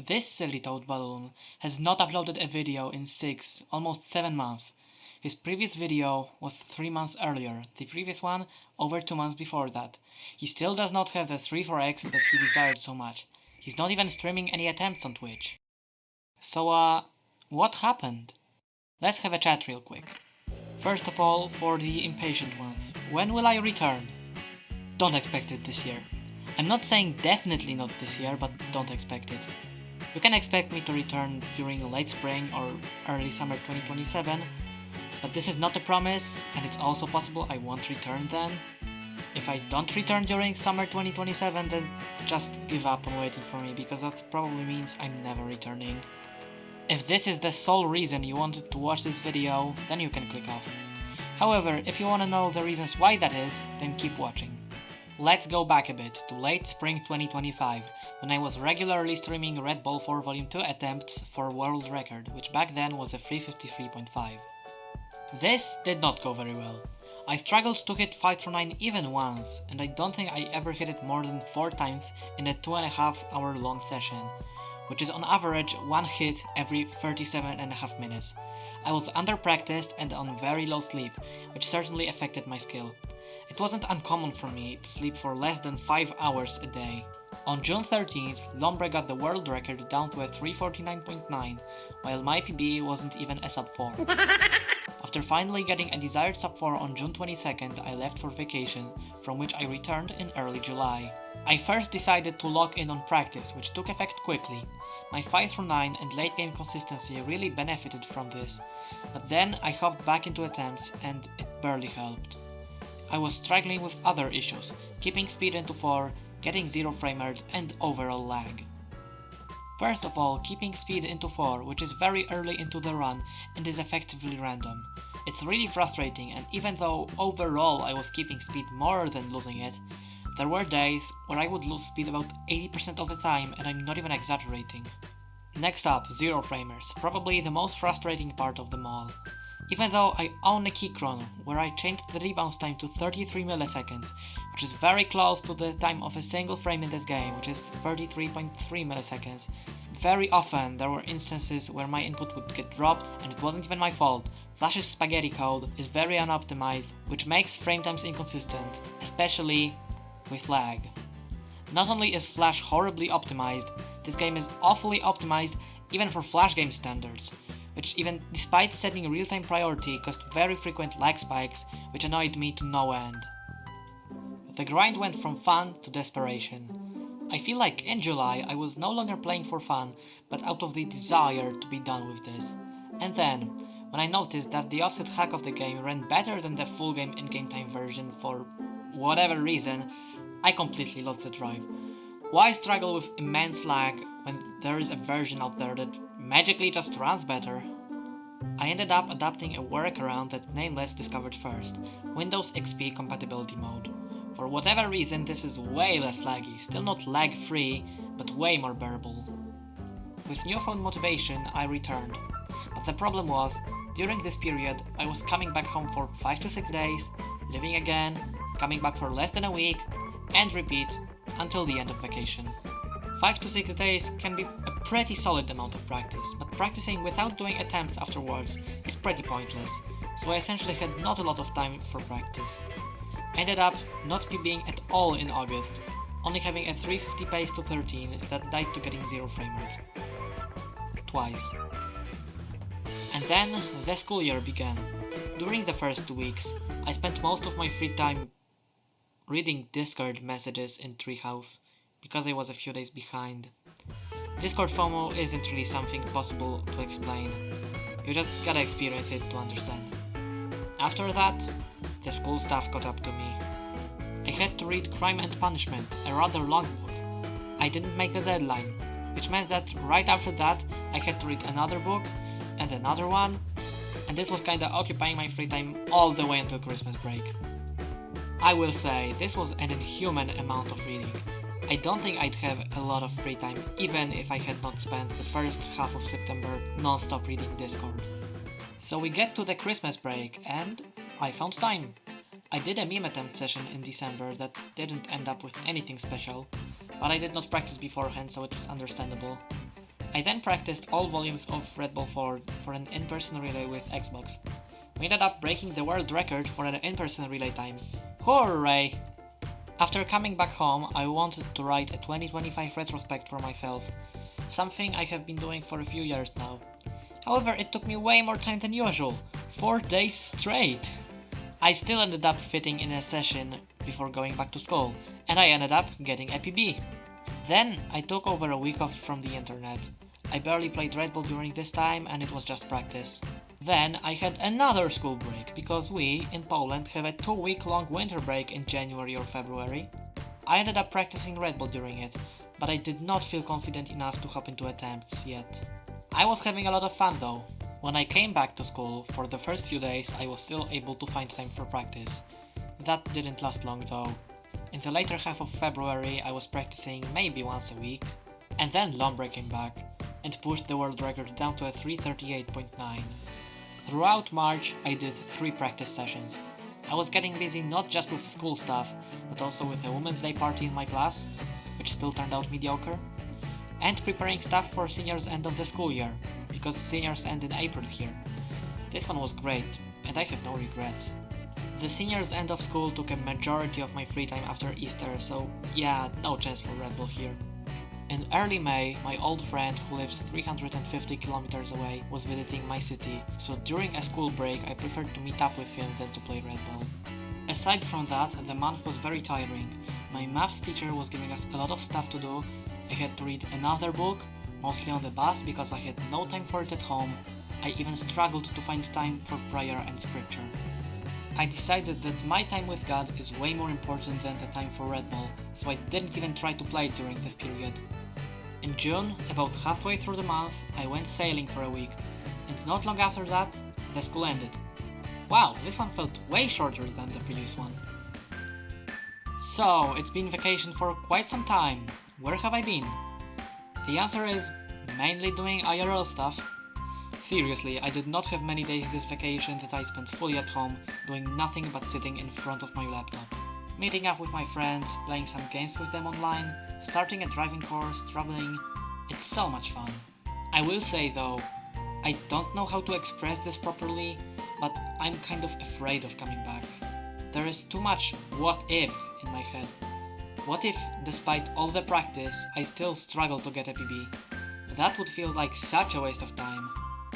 This silly toad balloon has not uploaded a video in 6, almost 7 months. His previous video was 3 months earlier, the previous one over 2 months before that. He still does not have the 3-4x that he desired so much. He's not even streaming any attempts on Twitch. So what happened? Let's have a chat real quick. First of all, for the impatient ones, when will I return? Don't expect it this year. I'm not saying definitely not this year, but don't expect it. You can expect me to return during late spring or early summer 2027, but this is not a promise, and it's also possible I won't return then. If I don't return during summer 2027, then just give up on waiting for me, because that probably means I'm never returning. If this is the sole reason you wanted to watch this video, then you can click off. However, if you want to know the reasons why that is, then keep watching. Let's go back a bit to late spring 2025, when I was regularly streaming Red Ball 4 Volume 2 attempts for world record, which back then was a 353.5. This did not go very well. I struggled to hit 5-9 even once, and I don't think I ever hit it more than 4 times in a 2.5 hour long session, which is on average 1 hit every 37.5 minutes. I was under-practiced and on very low sleep, which certainly affected my skill. It wasn't uncommon for me to sleep for less than 5 hours a day. On June 13th, Lombre got the world record down to a 349.9, while my PB wasn't even a sub 4. After finally getting a desired sub 4 on June 22nd, I left for vacation, from which I returned in early July. I first decided to lock in on practice, which took effect quickly. My 5-9 and late game consistency really benefited from this, but then I hopped back into attempts and it barely helped. I was struggling with other issues, keeping speed into 4, getting 0 frame rate and overall lag. First of all, keeping speed into 4, which is very early into the run and is effectively random. It's really frustrating, and even though overall I was keeping speed more than losing it, there were days where I would lose speed about 80% of the time, and I'm not even exaggerating. Next up, 0 framers, probably the most frustrating part of them all. Even though I own a keychron where I changed the rebound time to 33 milliseconds, which is very close to the time of a single frame in this game, which is 33.3 milliseconds, very often there were instances where my input would get dropped and it wasn't even my fault. Flash's spaghetti code is very unoptimized, which makes frame times inconsistent, especially with lag. Not only is Flash horribly optimized, this game is awfully optimized even for Flash game standards, which even despite setting real-time priority caused very frequent lag spikes, which annoyed me to no end. The grind went from fun to desperation. I feel like in July I was no longer playing for fun, but out of the desire to be done with this. And then, when I noticed that the offset hack of the game ran better than the full game in-game time version for whatever reason, I completely lost the drive. Why struggle with immense lag when there is a version out there that magically just runs better? I ended up adapting a workaround that Nameless discovered first, Windows XP compatibility mode. For whatever reason this is way less laggy, still not lag free, but way more bearable. With newfound motivation I returned, but the problem was, during this period I was coming back home for 5 to 6 days, leaving again, coming back for less than a week, and repeat until the end of vacation. 5 to 6 days can be a pretty solid amount of practice, but practicing without doing attempts afterwards is pretty pointless, so I essentially had not a lot of time for practice. I ended up not PBing at all in August, only having a 350 pace to 13 that died to getting 0 frame rate. Twice. And then the school year began. During the first 2 weeks, I spent most of my free time reading Discord messages in Treehouse, because I was a few days behind. Discord FOMO isn't really something possible to explain, you just gotta experience it to understand. After that, the school stuff caught up to me. I had to read Crime and Punishment, a rather long book. I didn't make the deadline, which meant that right after that I had to read another book, and another one, and this was kinda occupying my free time all the way until Christmas break. I will say, this was an inhuman amount of reading. I don't think I'd have a lot of free time even if I had not spent the first half of September non-stop reading Discord. So we get to the Christmas break and I found time. I did a meme attempt session in December that didn't end up with anything special, but I did not practice beforehand so it was understandable. I then practiced all volumes of Red Bull for an in-person relay with Xbox. We ended up breaking the world record for an in-person relay time. Hooray! After coming back home, I wanted to write a 2025 retrospect for myself, something I have been doing for a few years now. However, it took me way more time than usual, 4 days straight. I still ended up fitting in a session before going back to school, and I ended up getting a PB. Then I took over a week off from the internet. I barely played Red Bull during this time and it was just practice. Then I had another school break because we, in Poland, have a 2-week-long winter break in January or February. I ended up practicing Red Bull during it, but I did not feel confident enough to hop into attempts yet. I was having a lot of fun though. When I came back to school, for the first few days I was still able to find time for practice. That didn't last long though. In the later half of February I was practicing maybe once a week, and then Lombre came back and pushed the world record down to a 3:38.9. Throughout March I did 3 practice sessions. I was getting busy not just with school stuff, but also with a Women's Day party in my class, which still turned out mediocre, and preparing stuff for seniors' end of the school year, because seniors end in April here. This one was great, and I have no regrets. The seniors' end of school took a majority of my free time after Easter, so yeah, no chance for Red Bull here. In early May, my old friend who lives 350 kilometers away was visiting my city, so during a school break I preferred to meet up with him than to play Red Bull. Aside from that, the month was very tiring. My maths teacher was giving us a lot of stuff to do. I had to read another book, mostly on the bus because I had no time for it at home. I even struggled to find time for prayer and scripture. I decided that my time with God is way more important than the time for Red Bull, so I didn't even try to play during this period. In June, about halfway through the month, I went sailing for a week, and not long after that, the school ended. Wow, this one felt way shorter than the previous one. So, it's been vacation for quite some time. Where have I been? The answer is mainly doing IRL stuff. Seriously, I did not have many days this vacation that I spent fully at home, doing nothing but sitting in front of my laptop. Meeting up with my friends, playing some games with them online, starting a driving course, traveling. It's so much fun. I will say though, I don't know how to express this properly, but I'm kind of afraid of coming back. There is too much what if in my head. What if, despite all the practice, I still struggle to get a PB? That would feel like such a waste of time.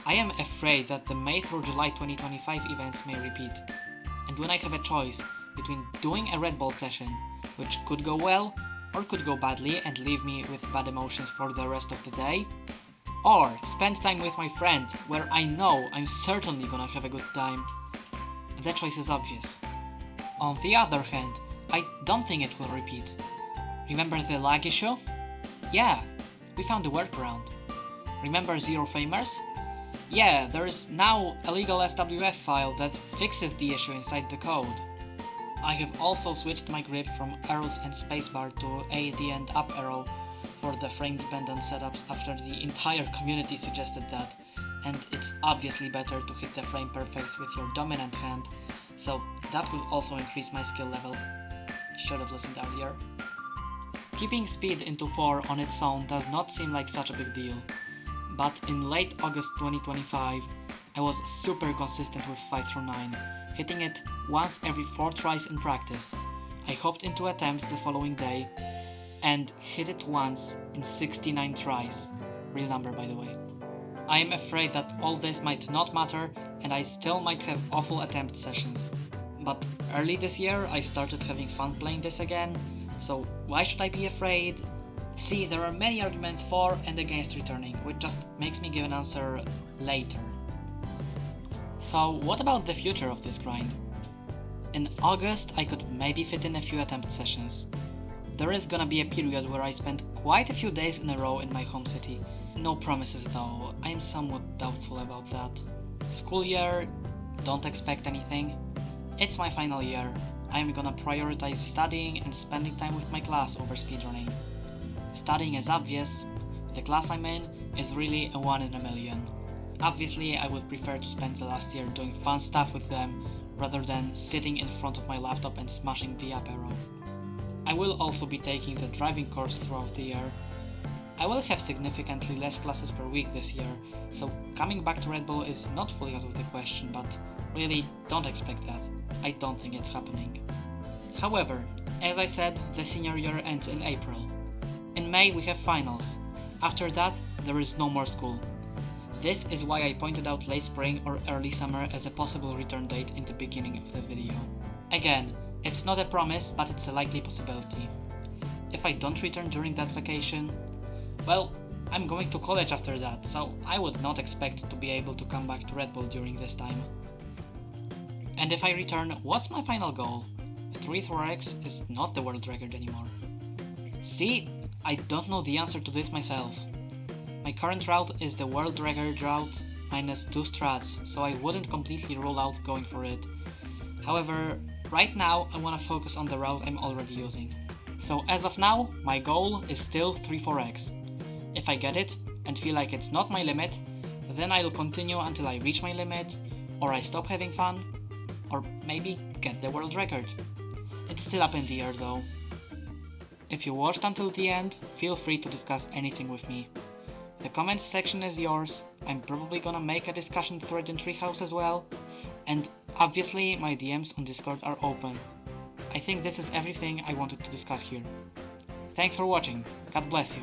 I am afraid that the May through July 2025 events may repeat. And when I have a choice between doing a Red Bull session, which could go well or could go badly and leave me with bad emotions for the rest of the day, or spend time with my friend where I know I'm certainly gonna have a good time, the choice is obvious. On the other hand, I don't think it will repeat. Remember the lag issue? Yeah, we found a workaround. Remember Zero Famers? Yeah, there is now a legal SWF file that fixes the issue inside the code. I have also switched my grip from arrows and spacebar to A, D and up arrow for the frame-dependent setups after the entire community suggested that, and it's obviously better to hit the frame perfects with your dominant hand, so that will also increase my skill level. Should have listened earlier. Keeping speed into 4 on its own does not seem like such a big deal, but in late August 2025, I was super consistent with 5 through 9, hitting it once every 4 tries in practice. I hopped into attempts the following day and hit it once in 69 tries, real number by the way. I am afraid that all this might not matter and I still might have awful attempt sessions. But early this year I started having fun playing this again, so why should I be afraid? See, there are many arguments for and against returning, which just makes me give an answer later. So what about the future of this grind? In August I could maybe fit in a few attempt sessions. There is gonna be a period where I spend quite a few days in a row in my home city. No promises though, I am somewhat doubtful about that. School year, don't expect anything. It's my final year. I am gonna prioritize studying and spending time with my class over speedrunning. Studying is obvious, the class I'm in is really a 1 in a million. Obviously I would prefer to spend the last year doing fun stuff with them rather than sitting in front of my laptop and smashing the up arrow. I will also be taking the driving course throughout the year. I will have significantly less classes per week this year, so coming back to Red Bull is not fully out of the question, but really don't expect that. I don't think it's happening. However, as I said, the senior year ends in April. In May we have finals. After that, there is no more school. This is why I pointed out late spring or early summer as a possible return date in the beginning of the video. Again, it's not a promise, but it's a likely possibility. If I don't return during that vacation, well, I'm going to college after that, so I would not expect to be able to come back to Red Bull during this time. And if I return, what's my final goal? 3-4x is not the world record anymore. See, I don't know the answer to this myself. My current route is the world record route minus 2 strats, so I wouldn't completely rule out going for it. However, right now I want to focus on the route I'm already using. So as of now, my goal is still 3-4x. If I get it and feel like it's not my limit, then I'll continue until I reach my limit, or I stop having fun, or maybe get the world record. It's still up in the air though. If you watched until the end, feel free to discuss anything with me. The comments section is yours, I'm probably gonna make a discussion thread in Treehouse as well, and obviously my DMs on Discord are open. I think this is everything I wanted to discuss here. Thanks for watching, God bless you.